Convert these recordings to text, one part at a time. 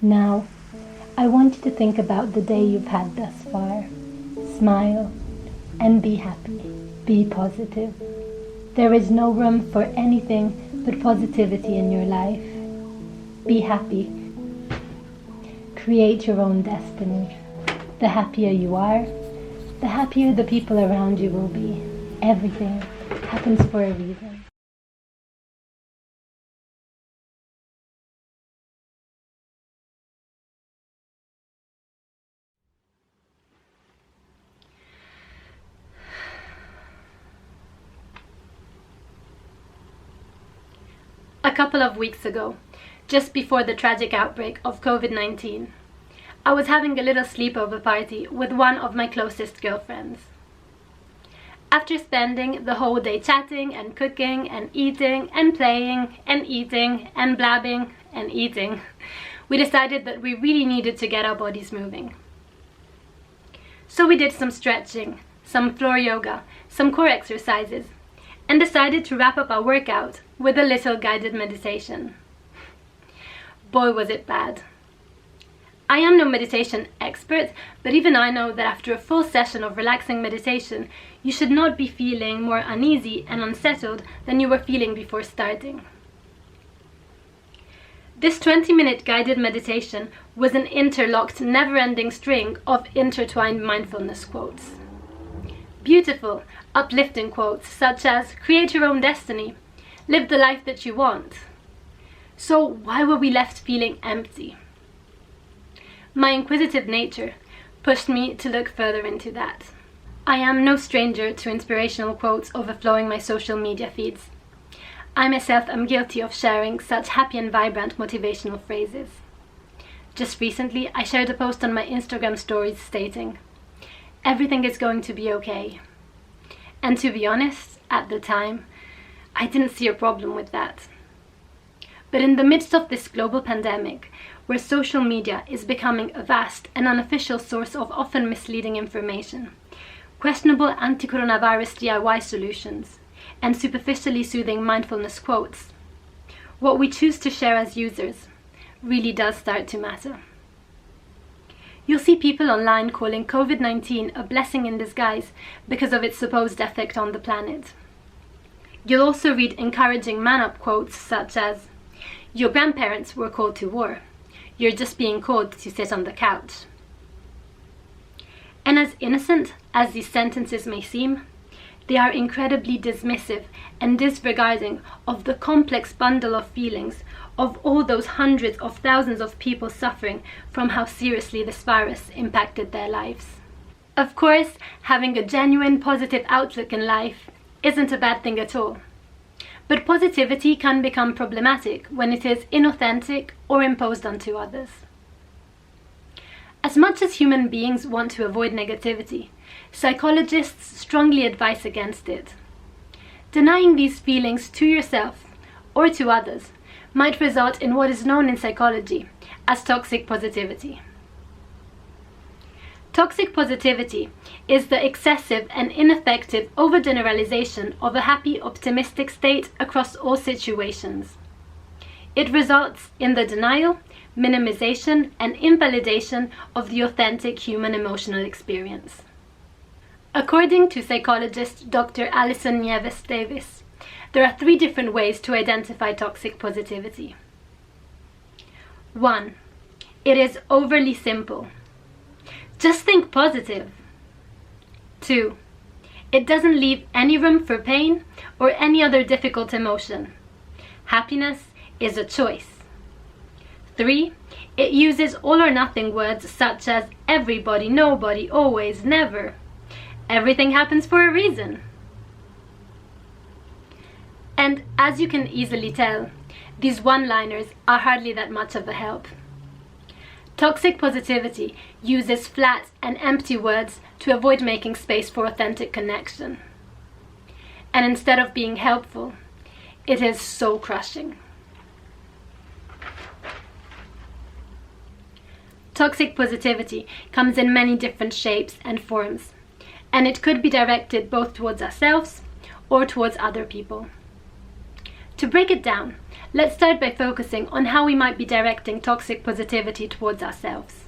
Now, I want you to think about the day you've had thus far. Smile and be happy. Be positive. There is no room for anything but positivity in your life. Be happy. Create your own destiny. The happier you are, the happier the people around you will be. Everything happens for a reason. A couple of weeks ago, just before the tragic outbreak of COVID-19, I was having a little sleepover party with one of my closest girlfriends. After spending the whole day chatting and cooking and eating and playing and eating and blabbing and eating, we decided that we really needed to get our bodies moving. So we did some stretching, some floor yoga, some core exercises, and decided to wrap up our workout with a little guided meditation. Boy, was it bad. I am no meditation expert, but even I know that after a full session of relaxing meditation, you should not be feeling more uneasy and unsettled than you were feeling before starting. This 20-minute guided meditation was an interlocked, never-ending string of intertwined mindfulness quotes. Beautiful, uplifting quotes such as, "Create your own destiny," "Live the life that you want." So why were we left feeling empty? My inquisitive nature pushed me to look further into that. I am no stranger to inspirational quotes overflowing my social media feeds. I myself am guilty of sharing such happy and vibrant motivational phrases. Just recently, I shared a post on my Instagram stories stating, "Everything is going to be okay." And to be honest, at the time, I didn't see a problem with that. But in the midst of this global pandemic, where social media is becoming a vast and unofficial source of often misleading information, questionable anti-coronavirus DIY solutions, and superficially soothing mindfulness quotes, what we choose to share as users really does start to matter. You'll see people online calling COVID-19 a blessing in disguise because of its supposed effect on the planet. You'll also read encouraging man-up quotes such as, "Your grandparents were called to war. You're just being called to sit on the couch." And as innocent as these sentences may seem, they are incredibly dismissive and disregarding of the complex bundle of feelings of all those hundreds of thousands of people suffering from how seriously this virus impacted their lives. Of course, having a genuine positive outlook in life isn't a bad thing at all. But positivity can become problematic when it is inauthentic or imposed onto others. As much as human beings want to avoid negativity, psychologists strongly advise against it. Denying these feelings to yourself or to others might result in what is known in psychology as toxic positivity. Toxic positivity is the excessive and ineffective overgeneralization of a happy, optimistic state across all situations. It results in the denial, minimization, and invalidation of the authentic human emotional experience. According to psychologist Dr. Alison Nieves Davis, there are 3 different ways to identify toxic positivity. 1. It is overly simple. Just think positive. 2. It doesn't leave any room for pain or any other difficult emotion. Happiness is a choice. 3. It uses all or nothing words such as everybody, nobody, always, never. Everything happens for a reason. And as you can easily tell, these one-liners are hardly that much of a help. Toxic positivity uses flat and empty words to avoid making space for authentic connection. And instead of being helpful, it is soul crushing. Toxic positivity comes in many different shapes and forms, and it could be directed both towards ourselves or towards other people. To break it down, let's start by focusing on how we might be directing toxic positivity towards ourselves.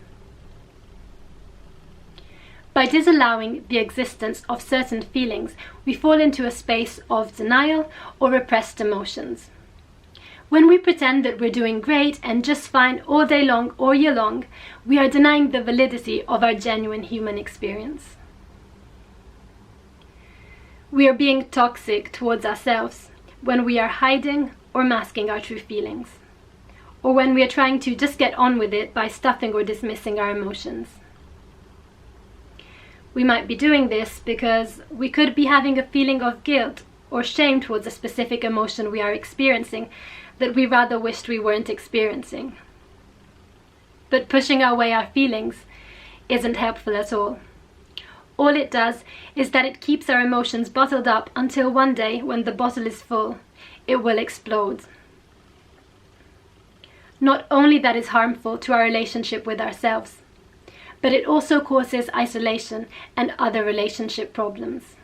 By disallowing the existence of certain feelings, we fall into a space of denial or repressed emotions. When we pretend that we're doing great and just fine all day long or year long, we are denying the validity of our genuine human experience. We are being toxic towards ourselves when we are hiding or masking our true feelings, or when we are trying to just get on with it by stuffing or dismissing our emotions. We might be doing this because we could be having a feeling of guilt or shame towards a specific emotion we are experiencing that we rather wished we weren't experiencing. But pushing away our feelings isn't helpful at all. All it does is that it keeps our emotions bottled up until one day, when the bottle is full, it will explode. Not only that is harmful to our relationship with ourselves, but it also causes isolation and other relationship problems.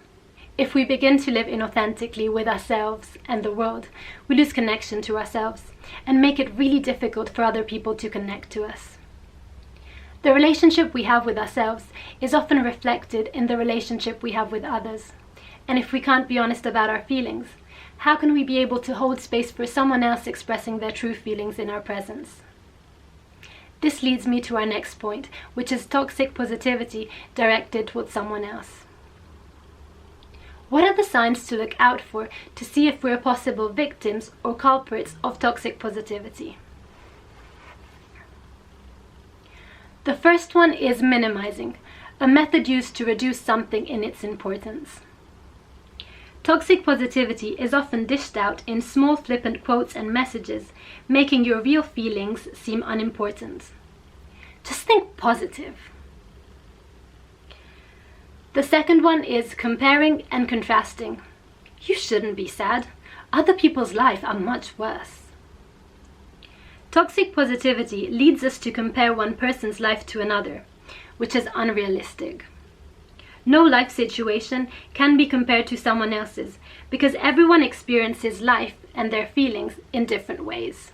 If we begin to live inauthentically with ourselves and the world, we lose connection to ourselves and make it really difficult for other people to connect to us. The relationship we have with ourselves is often reflected in the relationship we have with others. And if we can't be honest about our feelings, how can we be able to hold space for someone else expressing their true feelings in our presence? This leads me to our next point, which is toxic positivity directed towards someone else. What are the signs to look out for to see if we're possible victims or culprits of toxic positivity? The first one is minimizing, a method used to reduce something in its importance. Toxic positivity is often dished out in small flippant quotes and messages, making your real feelings seem unimportant. Just think positive. The second one is comparing and contrasting. You shouldn't be sad. Other people's lives are much worse. Toxic positivity leads us to compare one person's life to another, which is unrealistic. No life situation can be compared to someone else's because everyone experiences life and their feelings in different ways.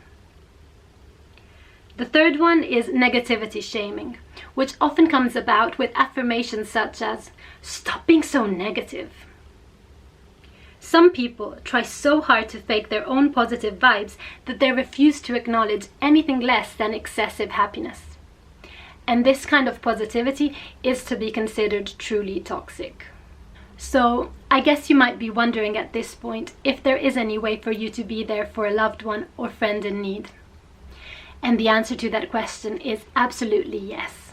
The third one is negativity shaming, which often comes about with affirmations such as, "Stop being so negative." Some people try so hard to fake their own positive vibes that they refuse to acknowledge anything less than excessive happiness. And this kind of positivity is to be considered truly toxic. So, I guess you might be wondering at this point if there is any way for you to be there for a loved one or friend in need. And the answer to that question is absolutely yes.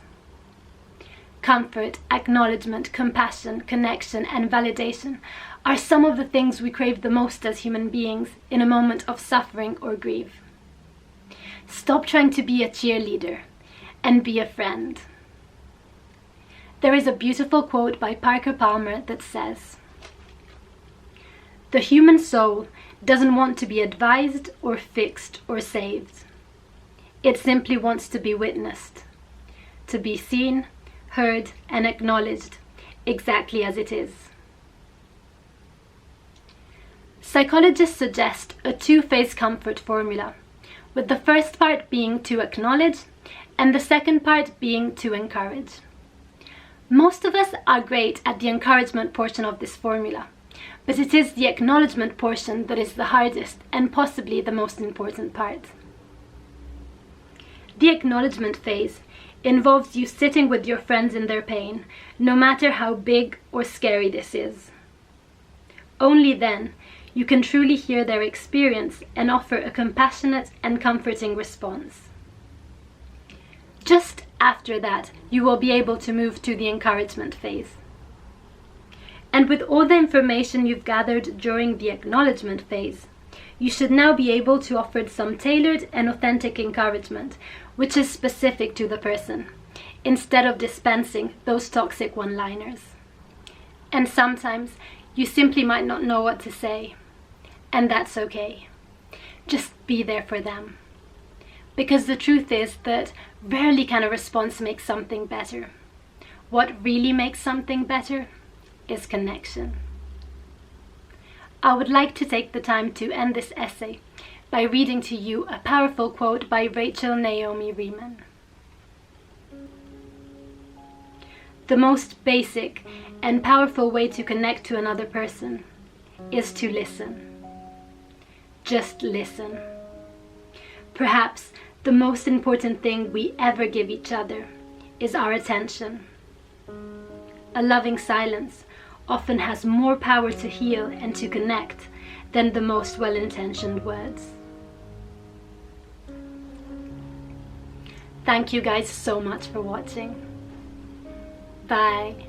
Comfort, acknowledgement, compassion, connection, and validation are some of the things we crave the most as human beings in a moment of suffering or grief. Stop trying to be a cheerleader and be a friend. There is a beautiful quote by Parker Palmer that says, "The human soul doesn't want to be advised or fixed or saved. It simply wants to be witnessed, to be seen, heard, and acknowledged exactly as it is." Psychologists suggest a two-phase comfort formula, with the first part being to acknowledge and the second part being to encourage. Most of us are great at the encouragement portion of this formula, but it is the acknowledgement portion that is the hardest and possibly the most important part. The acknowledgement phase involves you sitting with your friends in their pain, no matter how big or scary this is. Only then you can truly hear their experience and offer a compassionate and comforting response. Just after that, you will be able to move to the encouragement phase. And with all the information you've gathered during the acknowledgement phase, you should now be able to offer some tailored and authentic encouragement, which is specific to the person, instead of dispensing those toxic one-liners. And sometimes you simply might not know what to say, and that's okay. Just be there for them. Because the truth is that rarely can a response make something better. What really makes something better is connection. I would like to take the time to end this essay by reading to you a powerful quote by Rachel Naomi Remen. The most basic and powerful way to connect to another person is to listen. Just listen. Perhaps the most important thing we ever give each other is our attention. A loving silence often has more power to heal and to connect than the most well-intentioned words. Thank you guys so much for watching. Bye.